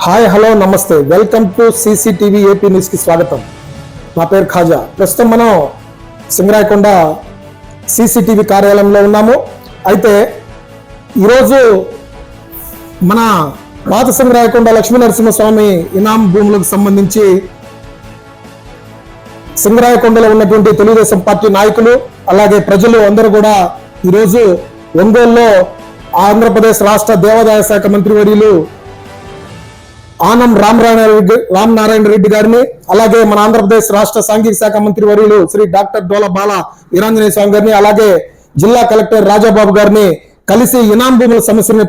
Hi hello నమస్తే welcome to CCTV AP news కి స్వాగతం. నా పేరు ఖాజా. ప్రస్తుతం మనం సింగరాయకొండ సిసిటీవీ కార్యాలయంలో ఉన్నాము. అయితే ఈరోజు మన పాత సింగరాయకొండ లక్ష్మీ నరసింహస్వామి ఇనాం భూములకు సంబంధించి సింగరాయకొండలో ఉన్నటువంటి తెలుగుదేశం పార్టీ నాయకులు అలాగే ప్రజలు అందరూ కూడా ఈరోజు ఒంగోలులో ఆంధ్రప్రదేశ్ రాష్ట్ర దేవాదాయ శాఖ మంత్రివర్యులు ఆనం రామనారాయణ రెడ్డి గారిని అలాగే మన ఆంధ్రప్రదేశ్ రాష్ట్ర సాంఘిక శాఖ మంత్రి వర్యులు శ్రీ డాక్టర్ డోల బాల వీరాంజనేయ స్వామి గారిని అలాగే జిల్లా కలెక్టర్ రాజాబాబు గారిని కలిసి ఇనాం భూముల సమస్యని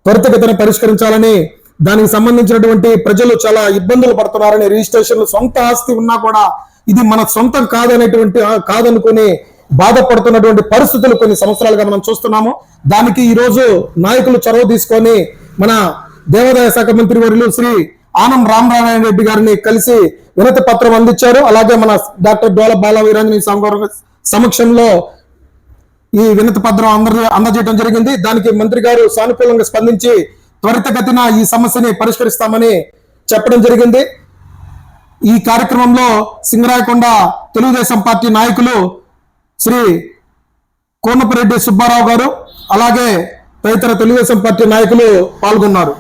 త్వరితగతిన పరిష్కరించాలని దానికి సంబంధించినటువంటి ప్రజలు చాలా ఇబ్బందులు పడుతున్నారని రిజిస్ట్రేషన్లు సొంత ఆస్తి ఉన్నా కూడా ఇది మన సొంతం కాదనుకుని బాధపడుతున్నటువంటి పరిస్థితులు కొన్ని సంవత్సరాలుగా మనం చూస్తున్నాము. దానికి ఈ రోజు నాయకులు చొరవ తీసుకొని మన దేవాదాయ శాఖ మంత్రి వర్యులు శ్రీ ఆనం రామనారాయణ రెడ్డి గారిని కలిసి వినతి పత్రం అందించారు. అలాగే మన డాక్టర్ డోల బాల వీరాంజనేయ స్వామి గారి సమక్షంలో ఈ వినతి పత్రం అందజేయడం జరిగింది. దానికి మంత్రి గారు సానుకూలంగా స్పందించి త్వరితగతిన ఈ సమస్యని పరిష్కరిస్తామని చెప్పడం జరిగింది. ఈ కార్యక్రమంలో సింగరాయకొండ తెలుగుదేశం పార్టీ నాయకులు శ్రీ కోనపరెడ్డి సుబ్బారావు గారు అలాగే తదితర తెలుగుదేశం పార్టీ నాయకులు పాల్గొన్నారు.